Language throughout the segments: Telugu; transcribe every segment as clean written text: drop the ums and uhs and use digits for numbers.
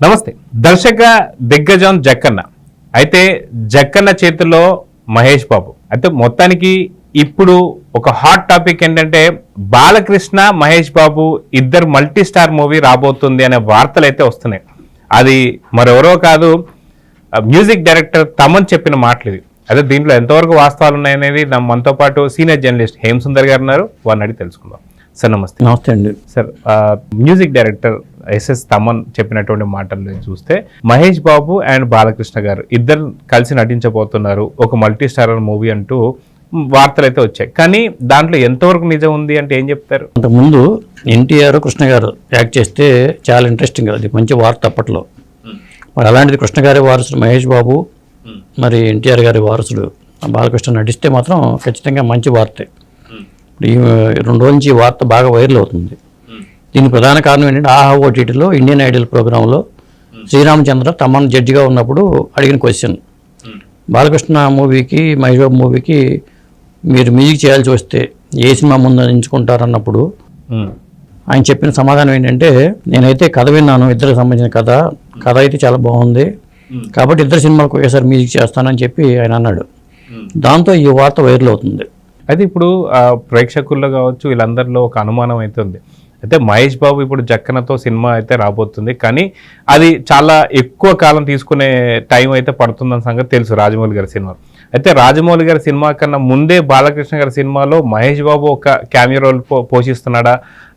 నమస్తే. దర్శక దిగ్గజం జక్కన్న. అయితే జక్కన్న చేతిలో మహేష్ బాబు. అయితే మొత్తానికి ఇప్పుడు ఒక హాట్ టాపిక్ ఏంటంటే బాలకృష్ణ మహేష్ బాబు ఇద్దరు మల్టీ స్టార్ మూవీ రాబోతుంది అనే వార్తలు అయితే వస్తున్నాయి. అది మరెవరో కాదు, మ్యూజిక్ డైరెక్టర్ తమన్ చెప్పిన మాటలు ఇవి. అదే దీంట్లో ఎంతవరకు వాస్తవాలు ఉన్నాయనేది మనతో పాటు సీనియర్ జర్నలిస్ట్ హేమ్ సుందర్ గారు ఉన్నారు, వారిని అడిగి తెలుసుకుందాం. సార్ నమస్తే. నమస్తే అండి. Sir, music director S S Thaman చెప్పినటువంటి మాటల్లో చూస్తే మహేష్ బాబు అండ్ బాలకృష్ణ గారు ఇద్దరు కలిసి నటించబోతున్నారు ఒక మల్టీ స్టారర్ మూవీ అంటూ వార్తలు అయితే వచ్చాయి. కానీ దాంట్లో ఎంతవరకు నిజం ఉంది అంటే ఏం చెప్తారు? అంతకుముందు ఎన్టీఆర్ కృష్ణ గారు యాక్ట్ చేస్తే చాలా ఇంట్రెస్టింగ్, అది మంచి వార్త అప్పట్లో. మరి అలాంటిది కృష్ణ గారి వారసుడు మహేష్ బాబు, మరి ఎన్టీఆర్ గారి వారసుడు బాలకృష్ణ నటిస్తే మాత్రం ఖచ్చితంగా మంచి వార్తే. ఈ 2 రోజుల నుంచి ఈ వార్త బాగా వైరల్ అవుతుంది. దీనికి ప్రధాన కారణం ఏంటంటే ఆహా ఓటీటీలో ఇండియన్ ఐడల్ ప్రోగ్రాంలో శ్రీరామచంద్ర తమన్ జడ్జిగా ఉన్నప్పుడు అడిగిన క్వశ్చన్, బాలకృష్ణ మూవీకి మహేష్ బాబు మూవీకి మీరు మ్యూజిక్ చేయాల్సి వస్తే ఏ సినిమా ముందు ఎంచుకుంటారన్నప్పుడు ఆయన చెప్పిన సమాధానం ఏంటంటే, నేనైతే కథ విన్నాను, ఇద్దరికి సంబంధించిన కథ అయితే చాలా బాగుంది కాబట్టి ఇద్దరు సినిమాలకు ఒకేసారి మ్యూజిక్ చేస్తానని చెప్పి ఆయన అన్నాడు. దాంతో ఈ వార్త వైరల్ అవుతుంది. అయితే ఇప్పుడు ప్రేక్షకుల్లో కావచ్చు వీళ్ళందరిలో ఒక అనుమానం అయితే ఉంది. అయితే మహేష్ బాబు ఇప్పుడు జక్కనతో సినిమా అయితే రాబోతుంది, కానీ అది చాలా ఎక్కువ కాలం తీసుకునే టైం అయితే పడుతుందన్న సంగతి తెలుసు రాజమౌళి గారి సినిమా. అయితే రాజమౌళి గారి సినిమా కన్నా ముందే బాలకృష్ణ గారి సినిమాలో మహేష్ బాబు ఒక క్యామియో రోల్ పోషిస్తున్నాడా,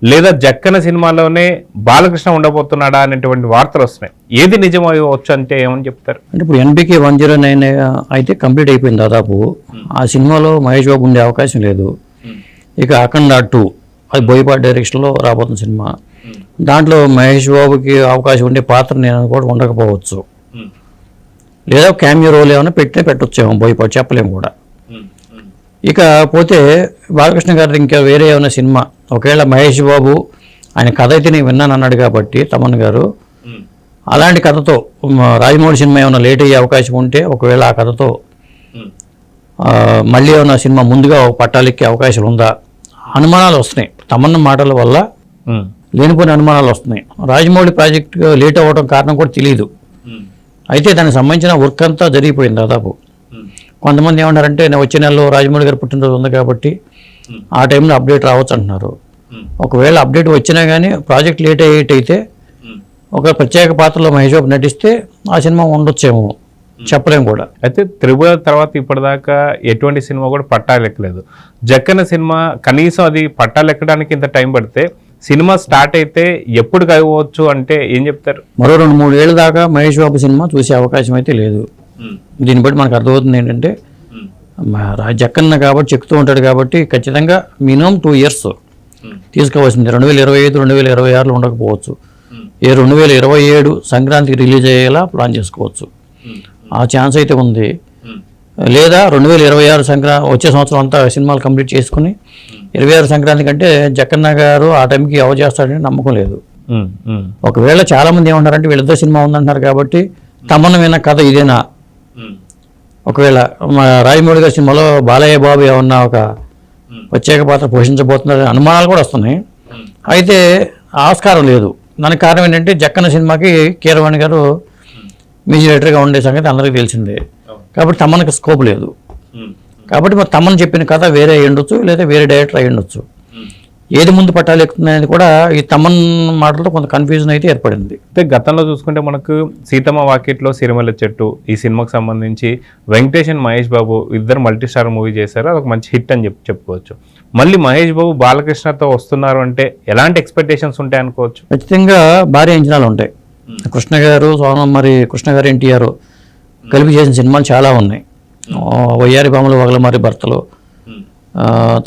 లేదా జక్కన సినిమాలోనే బాలకృష్ణ ఉండబోతున్నాడా అనేటువంటి వార్తలు వస్తున్నాయి. ఏది నిజమవచ్చు అంటే ఏమని చెప్తారు? అంటే ఇప్పుడు ఎన్బికే 109 అయితే కంప్లీట్ అయిపోయింది దాదాపు. ఆ సినిమాలో మహేష్ బాబు ఉండే అవకాశం లేదు. ఇక అఖండ 2 అది బోయపాటి డైరెక్షన్లో రాబోతున్న సినిమా. దాంట్లో మహేష్ బాబుకి అవకాశం ఉండే పాత్ర నేను కూడా ఉండకపోవచ్చు, లేదా క్యామియో రోల్ ఏమైనా పెట్టొచ్చేమో బోయపాటి, చెప్పలేము కూడా. ఇక పోతే బాలకృష్ణ గారి ఇంకా వేరే ఏమైనా సినిమా, ఒకవేళ మహేష్ బాబు ఆయన కథ అయితే నేను విన్నాను అన్నాడు కాబట్టి తమన్ గారు, అలాంటి కథతో రాజమౌళి సినిమా ఏమైనా లేట్ అయ్యే అవకాశం ఉంటే, ఒకవేళ ఆ కథతో మళ్ళీ ఏమైనా సినిమా ముందుగా పట్టాలెక్కే అవకాశం ఉందా, అనుమానాలు వస్తున్నాయి. తమన్న మాటల వల్ల లేనిపోయిన అనుమానాలు వస్తున్నాయి. రాజమౌళి ప్రాజెక్ట్ లేట్ అవ్వడం కారణం కూడా తెలియదు. అయితే దానికి సంబంధించిన వర్క్ అంతా జరిగిపోయింది దాదాపు. కొంతమంది ఏమన్నారంటే వచ్చే నెలలో రాజమౌళి గారు పుట్టినరోజు ఉంది కాబట్టి ఆ టైంలో అప్డేట్ రావచ్చు అంటున్నారు. ఒకవేళ అప్డేట్ వచ్చినా కానీ ప్రాజెక్ట్ లేట్ అయ్యేటైతే ఒక ప్రత్యేక పాత్రలో మహేష్ బాబు నటిస్తే ఆ సినిమా ఉండొచ్చేమో, చెప్పలేము కూడా. అయితే త్రిబుల్ తర్వాత ఇప్పటిదాకా ఎటువంటి సినిమా కూడా పట్టాలెక్కలేదు. జక్కన సినిమా కనీసం అది పట్టాలెక్కడానికి ఇంత టైం పడితే సినిమా స్టార్ట్ అయితే ఎప్పుడు కావచ్చు అంటే ఏం చెప్తారు? మరో 2-3 ఏళ్ళ దాకా మహేష్ బాబు సినిమా చూసే అవకాశం అయితే లేదు. దీన్ని బట్టి మనకు అర్థమవుతుంది ఏంటంటే జక్కన్న కాబట్టి చెక్కుతూ ఉంటాడు కాబట్టి ఖచ్చితంగా మినిమం 2 years తీసుకోవాల్సింది. 2025, 2026లో ఉండకపోవచ్చు. 2027 సంక్రాంతికి రిలీజ్ అయ్యేలా ప్లాన్ చేసుకోవచ్చు, ఆ ఛాన్స్ అయితే ఉంది. లేదా 2026 వచ్చే సంవత్సరం అంతా సినిమాలు కంప్లీట్ చేసుకుని 26 సంక్రాంతి కంటే జక్కన్న గారు ఆ టైంకి ఎవరు చేస్తాడని నమ్మకం లేదు. ఒకవేళ చాలా మంది ఏమంటారంటే వీళ్ళిద్దరు సినిమా ఉందంటున్నారు కాబట్టి తమన్ విన్న కథ ఇదేనా, ఒకవేళ రాజమౌళి గారి సినిమాలో బాలయ్య బాబు ఏమన్నా ఒక ప్రత్యేక పాత్ర పోషించబోతున్నారని అనుమానాలు కూడా వస్తున్నాయి. అయితే ఆస్కారం లేదు. దానికి కారణం ఏంటంటే జక్కన్న సినిమాకి కీరవాణి గారు మ్యూజిక్ డైరెక్టర్గా ఉండే సంగతి అందరికీ తెలిసిందే కాబట్టి తమన్కి స్కోప్ లేదు. కాబట్టి మరి తమన్ చెప్పిన కథ వేరే అయి ఉండొచ్చు, లేదా వేరే డైరెక్టర్ అయి ఉండొచ్చు. ఏది ముందు పట్టాలు ఎక్కుతుంది అనేది కూడా ఈ తమన్ మాటలతో కొంత కన్ఫ్యూజన్ అయితే ఏర్పడింది. అయితే గతంలో చూసుకుంటే మనకు సీతమ్మ వాకిట్లో సిరిమల్ల చెట్టు ఈ సినిమాకి సంబంధించి వెంకటేష్ అండ్ మహేష్ బాబు ఇద్దరు మల్టీ స్టార్ మూవీ చేశారు, అదొక మంచి హిట్ అని చెప్పుకోవచ్చు. మళ్ళీ మహేష్ బాబు బాలకృష్ణతో వస్తున్నారు అంటే ఎలాంటి ఎక్స్పెక్టేషన్స్ ఉంటాయి అనుకోవచ్చు? ఖచ్చితంగా భారీ అంచనాలు ఉంటాయి. కృష్ణ గారు మరి కృష్ణ గారు ఎన్టీఆర్ కలిపి చేసిన సినిమాలు చాలా ఉన్నాయి. వయ్యారి బామలు వగలమారి భర్తలు,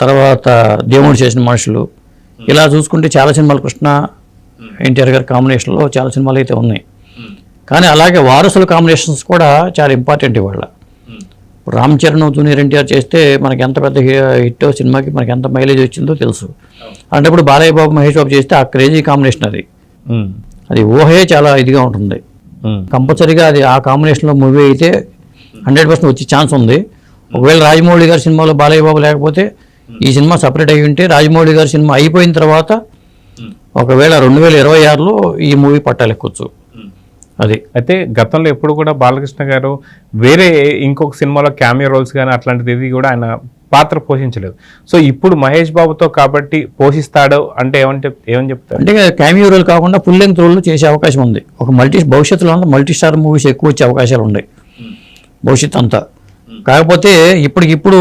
తర్వాత దేవుడు చేసిన మనుషులు, ఇలా చూసుకుంటే చాలా సినిమాలు కృష్ణ ఎన్టీఆర్ గారి కాంబినేషన్లో చాలా సినిమాలు అయితే ఉన్నాయి. కానీ అలాగే వారసుల కాంబినేషన్స్ కూడా చాలా ఇంపార్టెంట్. ఇవాళ రామ్ చరణ్ జూనియర్ ఎన్టీఆర్ చేస్తే మనకి ఎంత పెద్ద హిట్ సినిమాకి మనకి ఎంత మైలేజ్ వచ్చిందో తెలుసు. అంటే ఇప్పుడు బాలయ్య బాబు మహేష్ బాబు చేస్తే ఆ క్రేజీ కాంబినేషన్ అది ఊహే చాలా ఇదిగా ఉంటుంది. కంపల్సరీగా అది ఆ కాంబినేషన్లో మూవీ అయితే 100% వచ్చే ఛాన్స్ ఉంది. ఒకవేళ రాజమౌళి గారి సినిమాలో బాలయ్య బాబు లేకపోతే ఈ సినిమా సపరేట్ అయ్యి ఉంటే రాజమౌళి గారి సినిమా అయిపోయిన తర్వాత ఒకవేళ 2026లో ఈ మూవీ పట్టాలెక్కొచ్చు. అది. అయితే గతంలో ఎప్పుడు కూడా బాలకృష్ణ గారు వేరే ఇంకొక సినిమాలో క్యామియో రోల్స్ కానీ అట్లాంటిది ఏది కూడా ఆయన పాత్ర పోషించలేదు. సో ఇప్పుడు మహేష్ బాబుతో కాబట్టి పోషిస్తాడు అంటే ఏమని చెప్తారు? అంటే క్యామియో రోల్ కాకుండా ఫుల్ లెంగ్త్ రోల్ చేసే అవకాశం ఉంది. భవిష్యత్తులో అంతా మల్టీ స్టార్ మూవీస్ ఎక్కువ వచ్చే అవకాశాలు ఉన్నాయి భవిష్యత్తు అంతా. కాకపోతే ఇప్పటికిప్పుడు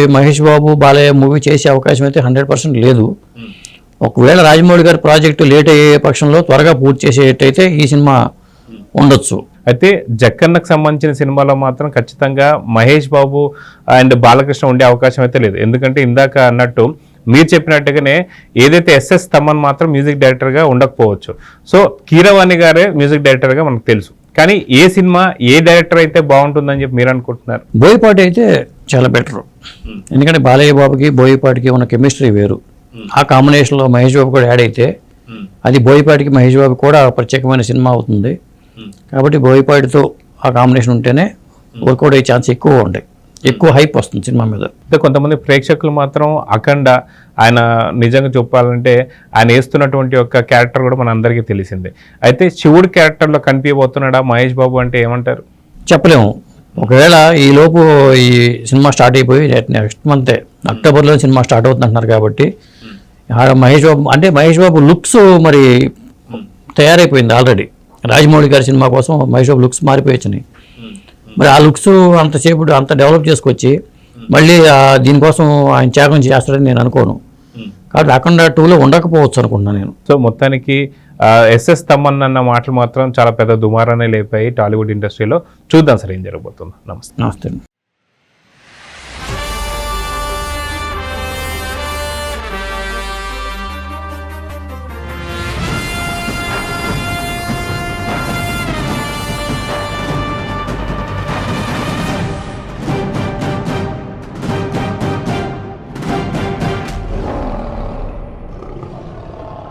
ఈ మహేష్ బాబు బాలయ్య మూవీ చేసే అవకాశం అయితే 100% లేదు. ఒకవేళ రాజమౌళి గారి ప్రాజెక్టు లేట్ అయ్యే పక్షంలో త్వరగా పూర్తి చేసేటైతే ఈ సినిమా ఉండొచ్చు. అయితే జక్కన్నకు సంబంధించిన సినిమాలో మాత్రం ఖచ్చితంగా మహేష్ బాబు అండ్ బాలకృష్ణ ఉండే అవకాశం అయితే లేదు. ఎందుకంటే ఇందాక అన్నట్టు మీరు చెప్పినట్టుగానే ఏదైతే ఎస్ఎస్ తమ్మన్ మాత్రం మ్యూజిక్ డైరెక్టర్గా ఉండకపోవచ్చు. సో కీరవాణి గారే మ్యూజిక్ డైరెక్టర్గా మనకు తెలుసు. కానీ ఏ సినిమా ఏ డైరెక్టర్ అయితే బాగుంటుందని చెప్పి మీరు అనుకుంటున్నారు? బోయపాటి అయితే చాలా బెటర్. ఎందుకంటే బాలయ్య బాబుకి బోయపాటికి ఉన్న కెమిస్ట్రీ వేరు. ఆ కాంబినేషన్లో మహేష్ బాబు కూడా యాడ్ అయితే అది బోయపాటికి మహేష్ బాబు కూడా ప్రత్యేకమైన సినిమా అవుతుంది. కాబట్టి బోయపాటితో ఆ కాంబినేషన్ ఉంటేనే వర్కౌట్ అయ్యే ఛాన్స్ ఎక్కువ ఉంటాయి, ఎక్కువ హైప్ వస్తుంది సినిమా మీద. అయితే కొంతమంది ప్రేక్షకులు మాత్రం అఖండ ఆయన నిజంగా చెప్పాలంటే ఆయన వేస్తున్నటువంటి ఒక క్యారెక్టర్ కూడా మన అందరికీ తెలిసిందే. అయితే శివుడి క్యారెక్టర్లో కనిపించబోతున్నాడా మహేష్ బాబు అంటే ఏమంటారు? చెప్పలేము. ఒకవేళ ఈ లోపు ఈ సినిమా స్టార్ట్ అయిపోయి నెక్స్ట్ మంత్ అక్టోబర్లో సినిమా స్టార్ట్ అవుతుందంటున్నారు. కాబట్టి మహేష్ బాబు లుక్స్ మరి తయారైపోయింది ఆల్రెడీ. రాజమౌళి గారి సినిమా కోసం మహేష్ బాబు లుక్స్ మారిపోయొచ్చినాయి. మరి ఆ లుక్స్ అంతసేపు అంత డెవలప్ చేసుకొచ్చి మళ్ళీ దీనికోసం ఆయన త్యాగం చేస్తాడని నేను అనుకోను. కాబట్టి అఖండ 2లో ఉండకపోవచ్చు అనుకుంటున్నాను నేను. సో మొత్తానికి ఎస్ఎస్ తమ్మన్ అన్న మాటలు మాత్రం చాలా పెద్ద దుమారానే లేపాయి టాలీవుడ్ ఇండస్ట్రీలో. చూద్దాం సార్ ఏం జరగబోతుందో. నమస్తే. నమస్తే.